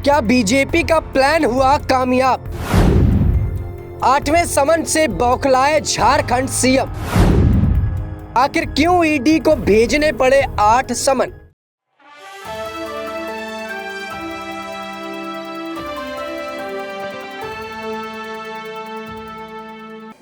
क्या बीजेपी का प्लान हुआ कामयाब? 8वें समन से बौखलाए झारखंड सीएम। आखिर क्यों ईडी को भेजने पड़े 8 समन?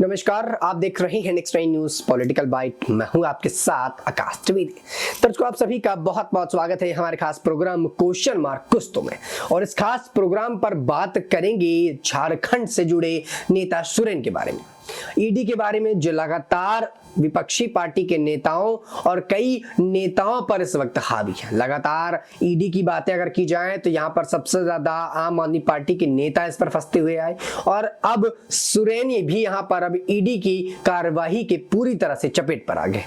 नमस्कार, आप देख रहे हैं Next Nine News political bite. मैं हूं आपके साथ आकाश त्रिवेदी। दर्शकों, आप सभी का बहुत बहुत स्वागत है हमारे खास प्रोग्राम क्वेश्चन मार्क कुछ में। और इस खास प्रोग्राम पर बात करेंगे झारखंड से जुड़े नेता सुरेन के बारे में, ईडी के बारे में, जो लगातार विपक्षी पार्टी के नेताओं और कई नेताओं पर इस वक्त हावी है। लगातार ईडी की बातें अगर की जाए तो यहाँ पर सबसे ज्यादा आम आदमी पार्टी के नेता इस पर फंसते हुए आए और अब सुरेन भी यहाँ पर अब ईडी की कार्यवाही के पूरी तरह से चपेट पर आ गए।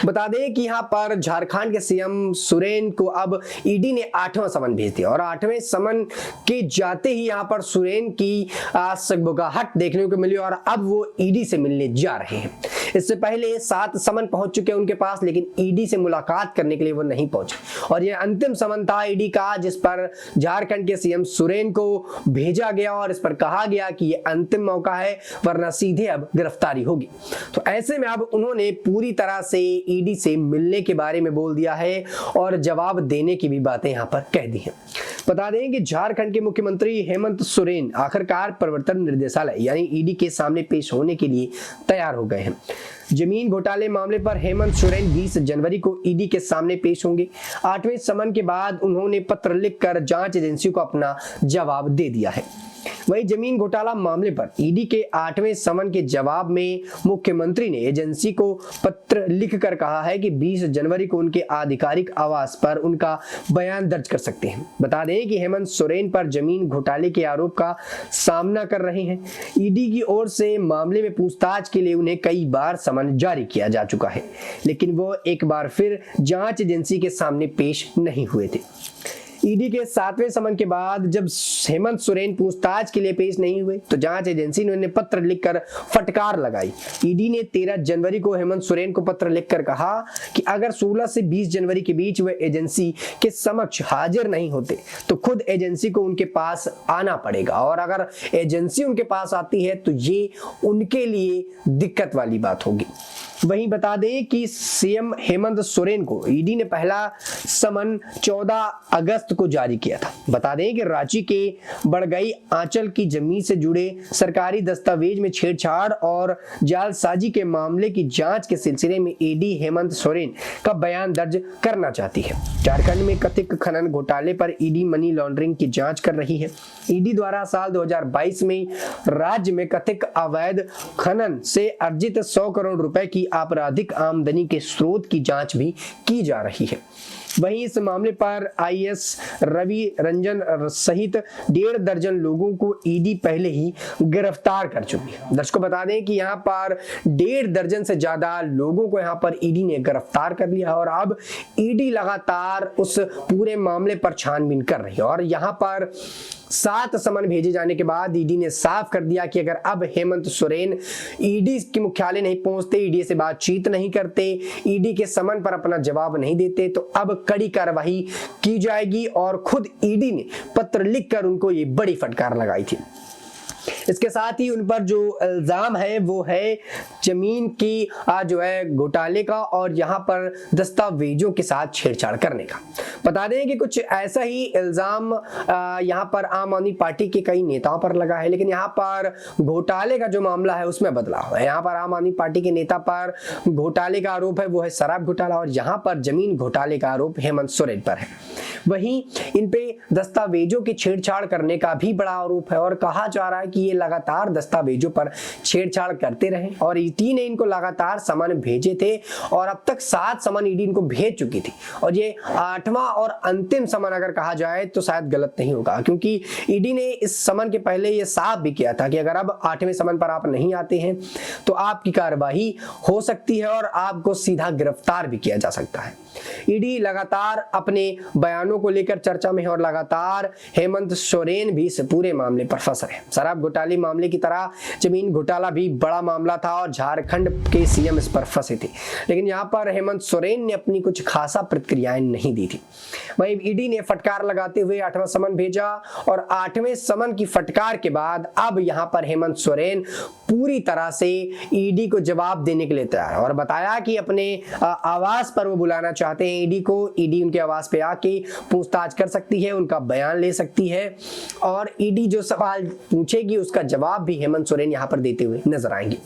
बता दें कि यहाँ पर झारखंड के सीएम सुरेन को अब ईडी ने 8वां समन भेज दिया और 8वें समन के जाते ही यहाँ पर सुरेन की सगबगाहट देखने को मिली और अब वो ईडी से मिलने जा रहे हैं। इससे पहले 7 समन पहुंच चुके हैं उनके पास, लेकिन ईडी से मुलाकात करने के लिए वो नहीं पहुंचे और ये अंतिम समन था ईडी का, जिस पर झारखंड के सीएम सुरेन को भेजा गया और इस पर कहा गया कि ये अंतिम मौका है, वरना सीधे अब गिरफ्तारी होगी। तो ऐसे में अब उन्होंने पूरी तरह से ईडी से मिलने के बारे में बोल दिया है और जवाब देने की भी बातें यहां पर कह दी हैं। बता दें कि झारखंड के मुख्यमंत्री हेमंत सोरेन आखिरकार प्रवर्तन निर्देशालय यानी ईडी के सामने पेश होने के लिए तैयार हो गए हैं। जमीन घोटाले मामले पर हेमंत सोरेन 20 जनवरी को ईडी के सामने पेश होंगे। 8वें समन के बाद उन्होंने पत्र लिखकर जांच एजेंसी को अपना जवाब दे दिया है। वहीं जमीन घोटाला मामले पर ईडी के 8वें समन के जवाब में मुख्यमंत्री ने एजेंसी को पत्र लिखकर कहा है कि 20 जनवरी को उनके आधिकारिक आवास पर उनका बयान दर्ज कर सकते हैं। बता दें कि हेमंत सोरेन पर जमीन घोटाले के आरोप का सामना कर रहे हैं। ईडी की ओर से मामले में पूछताछ के लिए उन्हें कई बार समन जारी किया जा चुका है, लेकिन वो एक बार फिर जांच एजेंसी के सामने पेश नहीं हुए थे। ईडी के 7वें समन के बाद जब हेमंत सोरेन पूछताछ के लिए पेश नहीं हुए तो जांच एजेंसी ने उन्हें पत्र लिखकर फटकार लगाई। ईडी ने 13 जनवरी को हेमंत सोरेन को पत्र लिखकर कहा कि अगर 16 से 20 जनवरी के बीच वे एजेंसी के समक्ष हाजिर नहीं होते तो खुद एजेंसी को उनके पास आना पड़ेगा और अगर एजेंसी उनके पास आती है तो ये उनके लिए दिक्कत वाली बात होगी। वहीं बता दें कि सीएम हेमंत सोरेन को ईडी ने पहला समन 14 अगस्त को जारी किया था। बता दें कि रांची के बड़गई आंचल की जमीन से जुड़े सरकारी दस्तावेज में छेड़छाड़ और जालसाजी के मामले की जांच के सिलसिले में ईडी हेमंत सोरेन का बयान दर्ज करना चाहती है। झारखंड में कथित खनन घोटाले पर ईडी मनी लॉन्ड्रिंग की जांच कर रही है। ईडी द्वारा साल 2022 में राज्य में कथित अवैध खनन से अर्जित 100 करोड़ रुपए की आपराधिक आमदनी के स्रोत की जांच भी की जा रही है। वहीं इस मामले पर आईएएस रवि रंजन सहित 1.5 दर्जन लोगों को ईडी पहले ही गिरफ्तार कर चुकी है। दर्शकों, बता दें कि यहाँ पर 1.5 दर्जन से ज्यादा लोगों को यहाँ पर ईडी ने गिरफ्तार कर लिया और अब ईडी लगातार उस पूरे मामले पर छानबीन कर रही है और यहाँ पर 7 समन भेजे जाने के बाद ईडी ने साफ कर दिया कि अगर अब हेमंत सोरेन ईडी के मुख्यालय नहीं पहुंचते, ईडी से बातचीत नहीं करते, ईडी के समन पर अपना जवाब नहीं देते तो अब कड़ी कार्रवाई की जाएगी और खुद ईडी ने पत्र लिखकर उनको ये बड़ी फटकार लगाई थी। इसके साथ ही उन पर जो इल्जाम है वो है जमीन की जो है घोटाले का और यहाँ पर दस्तावेजों के साथ छेड़छाड़ करने का। बता दें कि कुछ ऐसा ही इल्जाम यहाँ पर आम आदमी पार्टी के कई नेताओं पर लगा है, लेकिन यहाँ पर घोटाले का जो मामला है उसमें बदलाव है। यहाँ पर आम आदमी पार्टी के नेता पर घोटाले का आरोप है वो है शराब घोटाला और यहाँ पर जमीन घोटाले का आरोप हेमंत सोरेन पर है। वहीं इन पे दस्तावेजों की छेड़छाड़ करने का भी बड़ा आरोप है और कहा जा रहा है कि ये लगातार दस्तावेजों पर छेड़छाड़ करते रहे और ईडी ने इनको लगातार समन भेजे थे और अब तक 7 समन ईडी इनको भेज चुकी थी और ये 8वां और अंतिम समन अगर कहा जाए तो शायद गलत नहीं होगा, क्योंकि ईडी ने इस समन के पहले ये साफ भी किया था कि अगर अब 8वें समन पर आप नहीं आते हैं तो आपकी कार्यवाही हो सकती है और आपको सीधा गिरफ्तार भी किया जा सकता है। ईडी लगातार अपने बयानों को लेकर चर्चा में है और लगातार हेमंत सोरेन भी इस पूरे मामले पर फंस रहे हैं। शराब घोटाले घोटाले मामले की तरह जमीन घोटाला भी बड़ा मामला था और झारखंड के सीएम इस पर फंसे थे। लेकिन यहाँ पर हेमंत सोरेन ने अपनी कुछ खासा प्रतिक्रियाएं नहीं दी थी। वहीं ईडी ने फटकार लगाते हुए 8वां समन भेजा और 8वें समन की फटकार के बाद अब यहाँ पर हेमंत सोरेन पूरी तरह से ईडी को जवाब देने के लिए तैयार है और बताया कि अपने आवास पर वो बुलाना चाहते हैं ईडी को। ईडी उनके आवास पे आके पूछताछ कर सकती है, उनका बयान ले सकती है और ईडी जो सवाल पूछेगी उसका जवाब भी हेमंत सोरेन यहाँ पर देते हुए नजर आएंगे।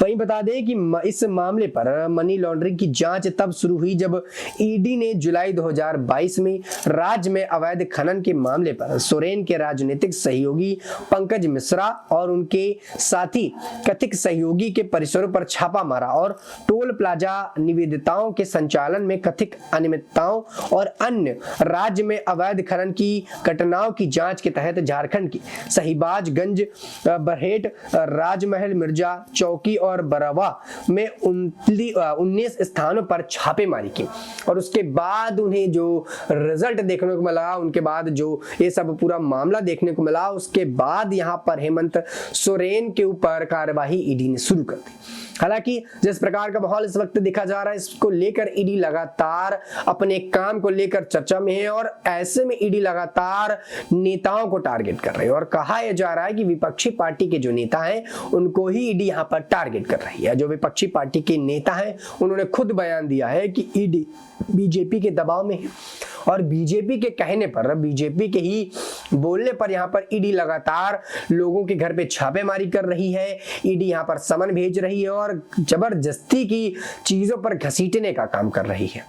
वहीं बता दें कि इस मामले पर मनी लॉन्ड्रिंग की जांच तब शुरू हुई जब ईडी ने जुलाई 2022 में राज्य में अवैध खनन के मामले पर सोरेन के राजनीतिक सहयोगी पंकज मिश्रा और उनके साथी कथित सहयोगी के परिसरों पर छापा मारा और टोल प्लाजा निविदाओं के संचालन में कथित अनियमितताओं और अन्य राज्य में अवैध खनन की घटनाओं की जांच के तहत झारखंड की साहिबाजगंज, बरहेट, राजमहल, मिर्जा चौकी और बरवा में 19 स्थानों पर छापेमारी की। और उसके बाद उन्हें जो रिजल्ट देखने को मिला, उनके बाद जो ये सब पूरा मामला देखने को मिला, उसके बाद यहाँ पर हेमंत सोरेन के ऊपर कार्यवाही ईडी ने शुरू कर दी। हालांकि जिस प्रकार का माहौल इस वक्त देखा जा रहा है, इसको लेकर ईडी लगातार अपने काम को लेकर चर्चा में है और ऐसे में ईडी लगातार नेताओं को टारगेट कर रही है और कहा यह जा रहा है कि विपक्षी पार्टी के जो नेता हैं उनको ही ईडी यहाँ पर टारगेट कर रही है। जो विपक्षी पार्टी के नेता हैं उन्होंने खुद बयान दिया है कि ईडी बीजेपी के दबाव में है और बीजेपी के कहने पर, बीजेपी के ही बोलने पर यहाँ पर ईडी लगातार लोगों के घर पे छापेमारी कर रही है। ईडी यहाँ पर समन भेज रही है और जबरदस्ती की चीजों पर घसीटने का काम कर रही है।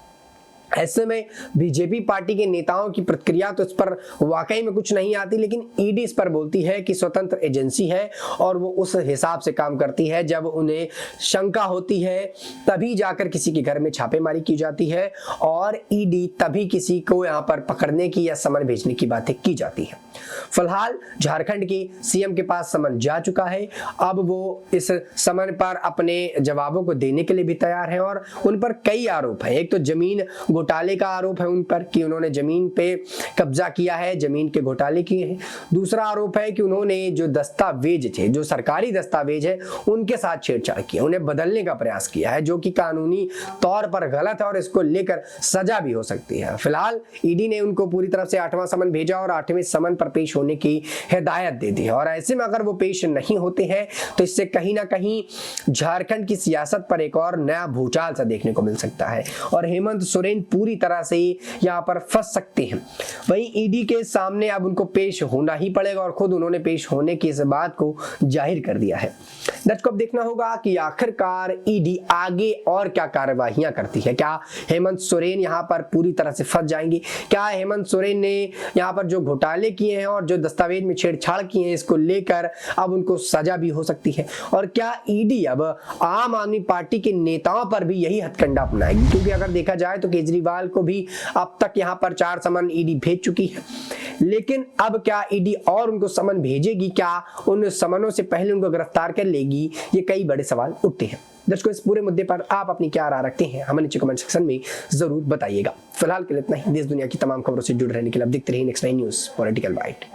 ऐसे में बीजेपी पार्टी के नेताओं की प्रतिक्रिया तो इस पर वाकई में कुछ नहीं आती, लेकिन ईडी इस पर बोलती है कि स्वतंत्र एजेंसी है और वो उस हिसाब से काम करती है। जब उन्हें शंका होती है तभी जाकर किसी के घर में छापेमारी की जाती है और ईडी तभी किसी को यहाँ पर पकड़ने की या समन भेजने की बातें की जाती है। फिलहाल झारखंड के सीएम के पास समन जा चुका है। अब वो इस समन पर अपने जवाबों को देने के लिए भी तैयार है और उन पर कई आरोप है। एक तो जमीन घोटाले का आरोप है उन पर कि उन्होंने जमीन पे कब्जा किया है, जमीन के घोटाले किए हैं। दूसरा आरोप है कि उन्होंने जो दस्तावेज थे, जो सरकारी दस्तावेज है, उनके साथ छेड़छाड़ किया, उन्हें बदलने का प्रयास किया है, जो कि कानूनी तौर पर गलत है और इसको लेकर सजा भी हो सकती है। फिलहाल ईडी ने उनको पूरी तरफ से 8वां समन भेजा और 8वें समन पर पेश होने की हिदायत दे दी है और ऐसे में अगर वो पेश नहीं होते हैं तो इससे कहीं ना कहीं झारखंड की सियासत पर एक और नया भूचाल सा देखने को मिल सकता है और हेमंत सोरेन पूरी तरह से यहाँ पर फंस सकते हैं। वहीं ईडी के सामने अब उनको पेश होना ही पड़ेगा और खुद उन्होंने पेश होने की इस बात को जाहिर कर दिया है। दर्शकों, अब देखना होगा कि आखिरकार ईडी आगे और क्या कार्यवाहियां करती है। क्या हेमंत सोरेन यहाँ पर पूरी तरह से फंस जाएंगे? क्या हेमंत सोरेन ने यहाँ पर जो घोटाले किए हैं और जो दस्तावेज में छेड़छाड़ किए हैं इसको लेकर अब उनको सजा भी हो सकती है? और क्या ईडी अब आम आदमी पार्टी के नेताओं पर भी यही हथकंडा अपनाएगी? क्योंकि अगर देखा जाए तो केजरीवाल को भी अब तक यहाँ पर 4 समन ईडी भेज चुकी है, लेकिन अब क्या ईडी और उनको समन भेजेगी? क्या उन समनों से पहले उनको गिरफ्तार कर लेगी? ये कई बड़े सवाल उठते हैं। दर्शकों, इस पूरे मुद्दे पर आप अपनी क्या राय रखते हैं हमें नीचे कमेंट सेक्शन में जरूर बताइएगा। फिलहाल के लिए इतना ही। देश दुनिया की तमाम खबरों से जुड़े रहने के लिए आप देखते रहिए नेक्स्ट 9 न्यूज़ पॉलिटिकल बाइट।